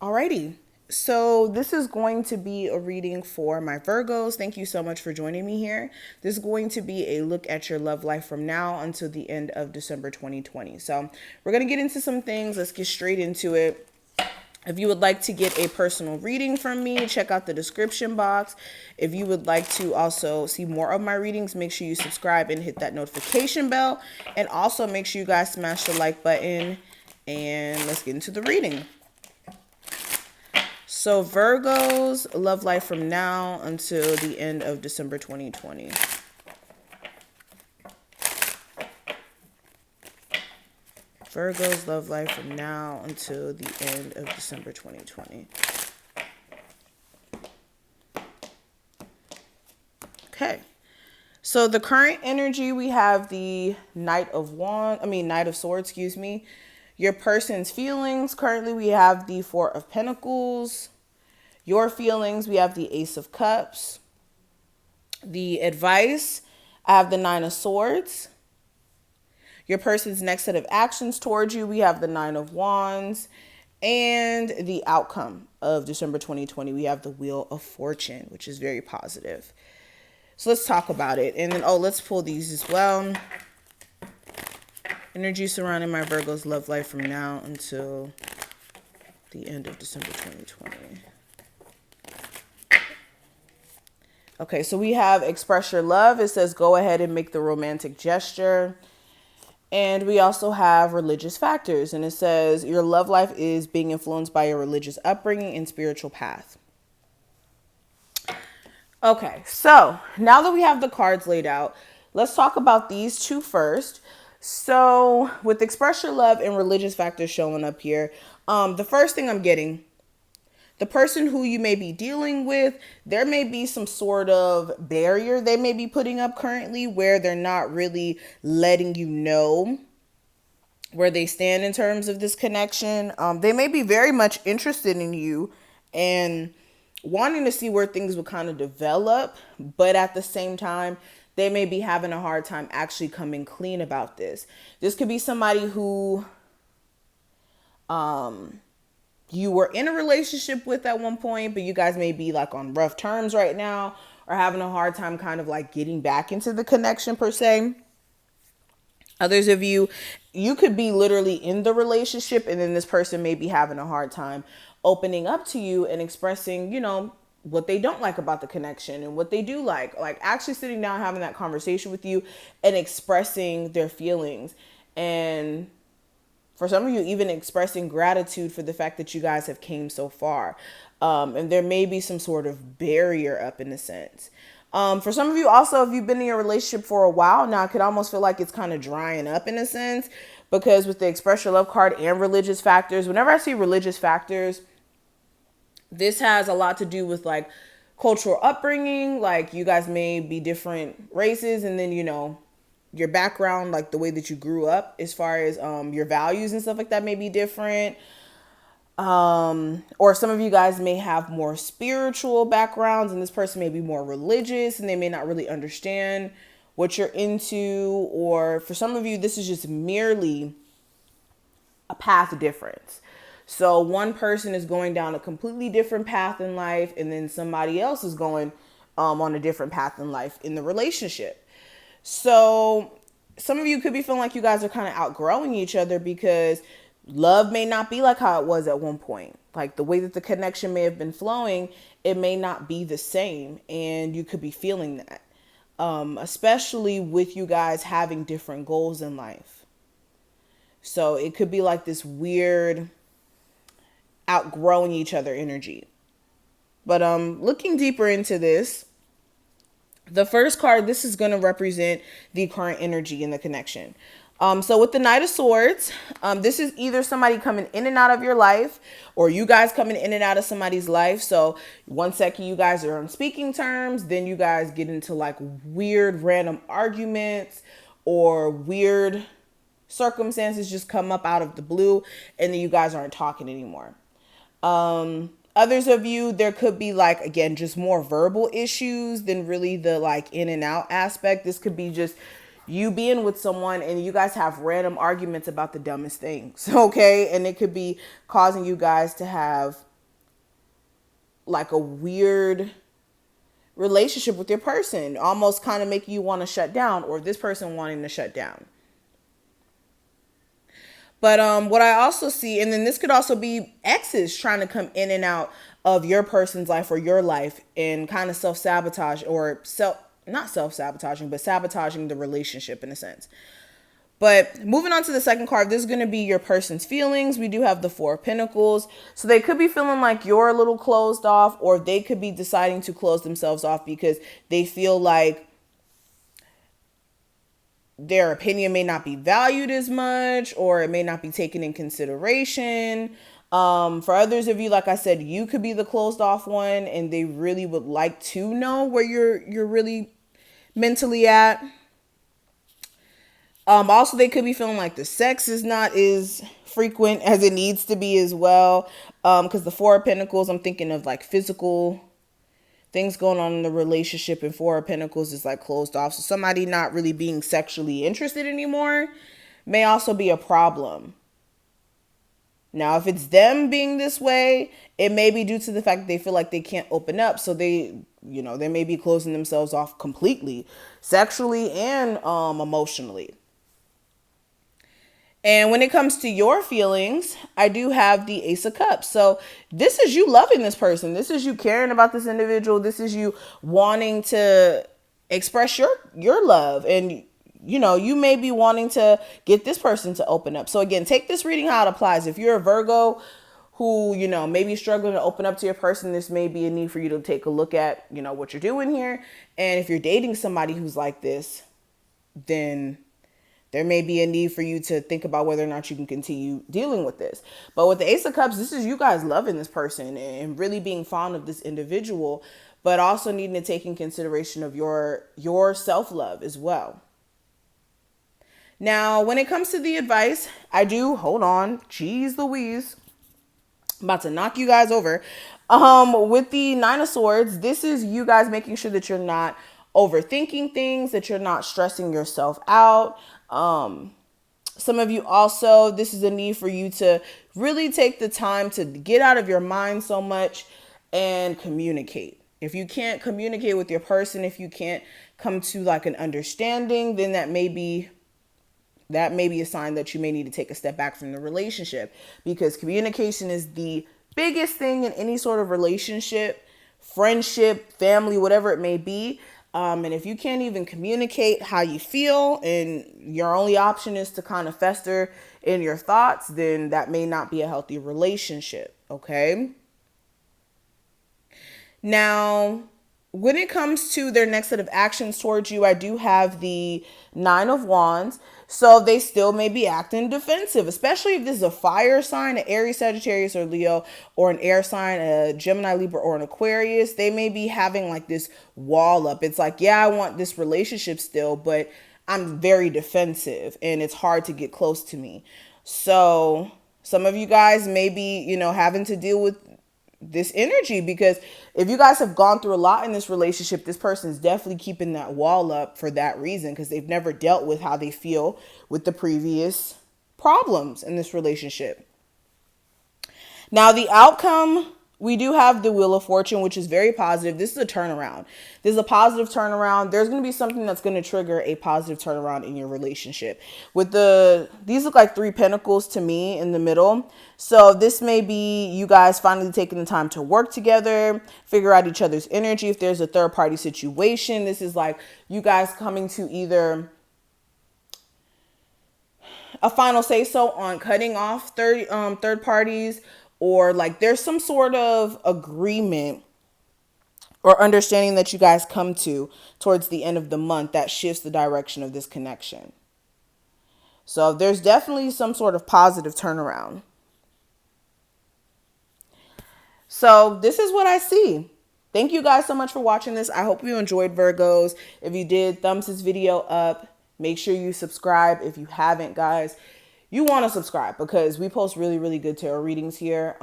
Alrighty. So this is going to be a reading for my Virgos. Thank you so much for joining me here. This is going to be a look at your love life from now until the end of December 2020. So we're going to get into some things. Let's get straight into it. If you would like to get a personal reading from me, check out the description box. If you would like to also see more of my readings, make sure you subscribe and hit that notification bell. And also make sure you guys smash the like button. And let's get into the reading. So Virgo's love life from now until the end of December 2020. Virgo's love life from now until the end of December 2020. Okay. So the current energy, we have the Knight of Swords, excuse me. Your person's feelings, currently we have the Four of Pentacles. Your feelings, we have the Ace of Cups. The advice, I have the Nine of Swords. Your person's next set of actions towards you, we have the Nine of Wands. And the outcome of December 2020, we have the Wheel of Fortune, which is very positive. So let's talk about it. And then, let's pull these as well. Energy surrounding my Virgo's love life from now until the end of December 2020. Okay, so we have express your love. It says go ahead and make the romantic gesture. And we also have religious factors. And it says your love life is being influenced by your religious upbringing and spiritual path. Okay, so now that we have the cards laid out, let's talk about these two first. So with express your love and religious factors showing up here, the first thing I'm getting, the person who you may be dealing with, there may be some sort of barrier they may be putting up currently where they're not really letting you know where they stand in terms of this connection. They may be very much interested in you and wanting to see where things will kind of develop, but at the same time, they may be having a hard time actually coming clean about this. This could be somebody who you were in a relationship with at one point, but you guys may be like on rough terms right now or having a hard time kind of like getting back into the connection per se. Others of you could be literally in the relationship and then this person may be having a hard time opening up to you and expressing, what they don't like about the connection and what they do like actually sitting down, having that conversation with you and expressing their feelings. And for some of you, even expressing gratitude for the fact that you guys have came so far. And there may be some sort of barrier up in a sense. For some of you also, if you've been in a relationship for a while now, it could almost feel like it's kind of drying up in a sense, because with the express your love card and religious factors, whenever I see religious factors, this has a lot to do with like cultural upbringing. Like you guys may be different races and then, your background, like the way that you grew up as far as your values and stuff like that may be different. Or some of you guys may have more spiritual backgrounds and this person may be more religious and they may not really understand what you're into. Or for some of you, this is just merely a path difference. So one person is going down a completely different path in life and then somebody else is going on a different path in life in the relationship. So some of you could be feeling like you guys are kind of outgrowing each other because love may not be like how it was at one point. Like the way that the connection may have been flowing, it may not be the same. And you could be feeling that, especially with you guys having different goals in life. So it could be like this weird outgrowing each other energy. But looking deeper into this, the first card, this is going to represent the current energy in the connection. So with the Knight of Swords, this is either somebody coming in and out of your life or you guys coming in and out of somebody's life. So one second you guys are on speaking terms, then you guys get into like weird random arguments or weird circumstances just come up out of the blue and then you guys aren't talking anymore. Others of you, there could be like, again, just more verbal issues than really the like in and out aspect. This could be just you being with someone and you guys have random arguments about the dumbest things. Okay. And it could be causing you guys to have like a weird relationship with your person, almost kind of making you want to shut down, or this person wanting to shut down. But what I also see, and then this could also be exes trying to come in and out of your person's life or your life and kind of self-sabotage, or not self-sabotaging, but sabotaging the relationship in a sense. But moving on to the second card, this is going to be your person's feelings. We do have the Four of Pentacles. So they could be feeling like you're a little closed off, or they could be deciding to close themselves off because they feel like their opinion may not be valued as much, or it may not be taken in consideration. For others of you, like I said, you could be the closed off one, and they really would like to know where you're really mentally at. Also, they could be feeling like the sex is not as frequent as it needs to be as well. Because the Four of Pentacles, I'm thinking of like physical things going on in the relationship, and Four of Pentacles is like closed off. So somebody not really being sexually interested anymore may also be a problem. Now, if it's them being this way, it may be due to the fact that they feel like they can't open up. So they may be closing themselves off completely, sexually and emotionally. And when it comes to your feelings, I do have the Ace of Cups. So this is you loving this person. This is you caring about this individual. This is you wanting to express your love. And, you may be wanting to get this person to open up. So again, take this reading how it applies. If you're a Virgo who, may be struggling to open up to your person, this may be a need for you to take a look at, what you're doing here. And if you're dating somebody who's like this, then there may be a need for you to think about whether or not you can continue dealing with this. But with the Ace of Cups, this is you guys loving this person and really being fond of this individual, but also needing to take in consideration of your self-love as well. Now, when it comes to the advice, hold on, geez Louise, I'm about to knock you guys over. With the Nine of Swords, this is you guys making sure that you're not overthinking things, that you're not stressing yourself out. Some of you also, this is a need for you to really take the time to get out of your mind so much and communicate. If you can't communicate with your person, if you can't come to like an understanding, then that may be a sign that you may need to take a step back from the relationship, because communication is the biggest thing in any sort of relationship, friendship, family, whatever it may be. And if you can't even communicate how you feel and your only option is to kind of fester in your thoughts, then that may not be a healthy relationship. Okay. Now, when it comes to their next set of actions towards you, I do have the Nine of Wands. So they still may be acting defensive, especially if this is a fire sign, an Aries, Sagittarius, or Leo, or an air sign, a Gemini, Libra, or an Aquarius. They may be having like this wall up. It's like, yeah, I want this relationship still, but I'm very defensive and it's hard to get close to me. So some of you guys may be, having to deal with this energy, because if you guys have gone through a lot in this relationship, this person is definitely keeping that wall up for that reason, because they've never dealt with how they feel with the previous problems in this relationship. Now, the outcome, we do have the Wheel of Fortune, which is very positive. This is a turnaround. This is a positive turnaround. There's going to be something that's going to trigger a positive turnaround in your relationship. These look like 3 pentacles to me in the middle. So this may be you guys finally taking the time to work together, figure out each other's energy. If there's a third party situation, this is like you guys coming to either a final say so on cutting off third parties, or like there's some sort of agreement or understanding that you guys come to towards the end of the month that shifts the direction of this connection. So there's definitely some sort of positive turnaround. So this is what I see. Thank you guys so much for watching this. I hope you enjoyed, Virgos. If you did, thumbs this video up. Make sure you subscribe if you haven't, guys. You want to subscribe because we post really, really good tarot readings here.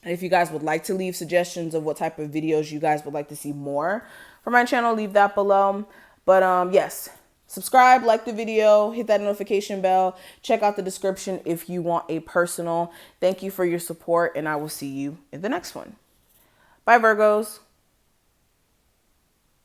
If you guys would like to leave suggestions of what type of videos you guys would like to see more from my channel, leave that below. But yes, subscribe, like the video, hit that notification bell. Check out the description if you want a personal. Thank you for your support, and I will see you in the next one. Bye, Virgos.